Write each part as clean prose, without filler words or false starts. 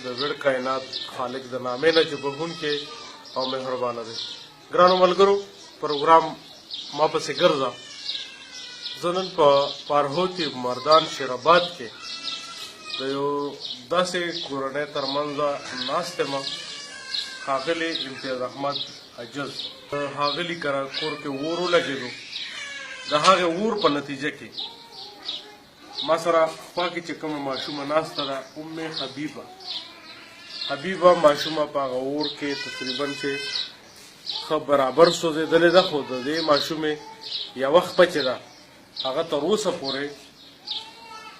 د ویړ کائنات خالق د نامې نه چې بخښونکی او مهربانه دی. ګرانو ملګرو، پروګرام ما پسې ګرځه. زه نن په پارهوتي مردان شیرآباد کې د یو داسې کورنۍ ترمنځه ناست یم، ښاغلي امتیاز احمد عجز. د ښاغلي کره کور کې اور ولګېدو. د هغې اور په نتیجه کې ما سره خوا کې چې کومه ماشومه ناسته ده، ام حبیبه ماشومه په هغه اور کې تقریبا چې ښه برابر سوځېدلې ده، خو د دې ماشومې یوه خپه چې ده هغه تر اوسه پورې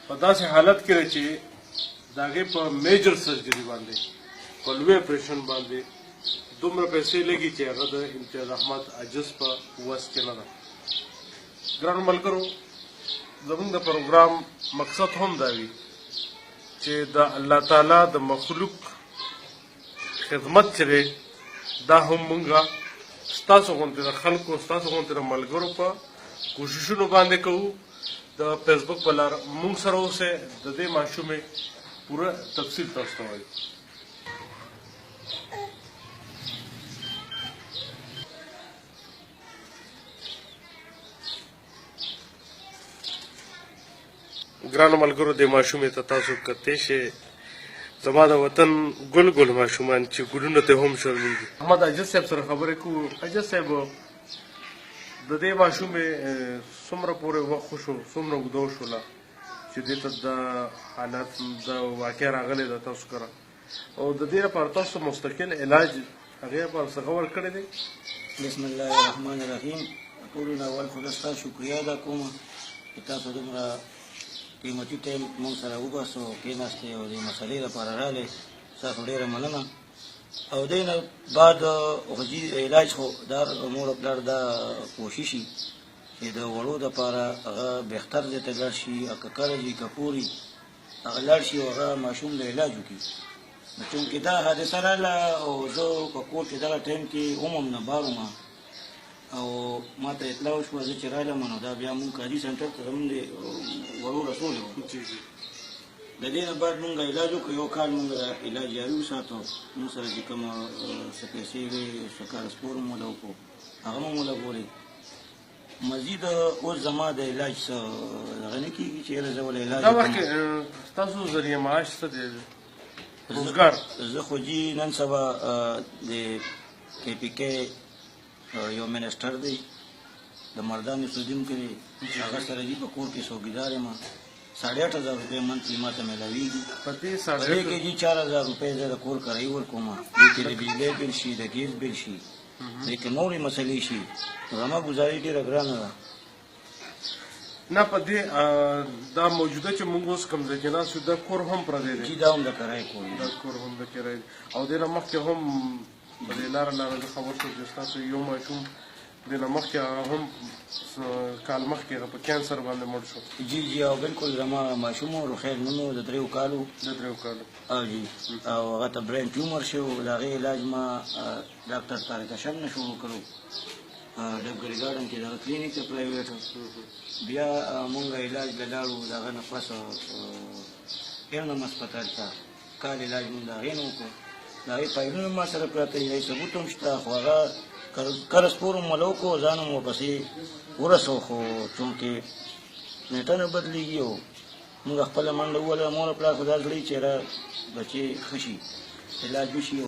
په داسې حالت کې ده چې د هغې په میجر سرجري باندې، په لوی اپریشن باندې دومره پیسې لګي چې هغه د امتیاز احمد عجز په وس کې نه ده. ګرانو ملګرو، زموږ د پروګرام مقصد هم دا وي چې د الله تعالی د مخلوق خدمت چې دی دا هم مونږه ستاسو غوندې د خلکو، ستاسو غوندې د ملګرو په کوششونو باندې کوو. د فیسبوک په لار مونږ سره اوسئ. د دې ماشومې پوره تفصیل تاسو ته وایو. ګرانو ملګرو، د ماشومې ته تاسو کتلی شئ. زما د وطن ګل ګل ماشومان چې ګلونو ته هم شرمېږي. احمد عجز صاحب سره خبرې کوو. عجز صاحب، د دې ماشومې څومره پورې وخت وشو، څومره اوږده وشوله چې دې ته د حالت د واقع راغلی ده تاسو کره، او د دې لپاره تاسو مستقل علاج هغې لپاره څه ورکړی دی؟ بسم الله الرحمن الرحیم. ټولو نه اول خو زه ستا شکریه ادا کوم چې تاسو دومره قیمتي ټایم مونږ سره وباسو، کېناستې او دې مسلې لپاره راغلې. ستاسو ډېره مننه. او دې نه بعد خو علاج خو دا مور او پلار دا کوشش وي چې د وړو دپاره هغه بهتر ځای ته لاړ شي، که کرج وي که پور وي، هغه لاړ شي او هغه ماشوم له علاج وکړي. نو چونکې دا حادثه راغله او زه په کور کې دغه ټایم کې هم نه بار وم او ما ته اطلاع وشوه. زه چې رالم نو دا بیا مونږ کاري سنټر ته زمونږ د وړو رسولی وم. د دې نه بعد مونږ علاج وکړو. یو کال مونږ علاج جاري وساتو. مونږ سره چې کومه څه پیسې وې، څه کارسپور مو له وکړو، هغه مو ولګولې. مزید اوس زما د علاج څه دغه نه کېږي چې یاره زه ول علاج دا وخت کې ستاسو ذریعه معاش څه دی؟ روزګار؟ زه خو جي نن سبا د کې پي کې یو منسټر دی د مردان سودیم کې، هغه سره جي په کور کې څوکیدار یم. 8,500 روپۍ منتلي ما ته میلاویږي. په دې کې جي 4,000 روپۍ زه د کور کرایي ورکوم. دې کې د بجلۍ بل شي، د ګیس بل شي، دې کې نورې مسلې شي. زما ګزاري ډېره ګرانه ده. نه، په دې دا موجوده چې مونږ اوس کوم ځای کې ناست یو، دا کور هم پردی دی؟ جي دا هم د کرایې کور دی. دا کور هم د کرایې دی. او دې نه مخکې هم په دې لاره زه خبر شوم چې ستاسو یو ماشوم دې نه مخکې هغه هم کال مخکې هغه په کینسر باندې مړ شو. جي جي او بالکل زما ماشوم و، رخیل نوم و، د 3 کالو. او جي او هغه ته برین ټیومر شو. د هغې علاج ما ډاکټر طارق اشم نه شروع کړو، ډبګري ګارډن کې دغه کلینیک ته پرایویټ. بیا مونږ علاج له لاړو د هغه نه پس ایرنم هسپتال ته کال علاج مونږ د هغې نه وکړو. د هغې فایلونه ما سره پراته دي، ثبوت هم شته، خو هغه قرض پور مو له وکړو، ځان هم ورپسې ورسو. خو چونکې نیټه نه بدلېږي او مونږ خپله منډه ووهله. مور او پلار خو دا زړه چې یاره بچې ښه شي، علاج وشي.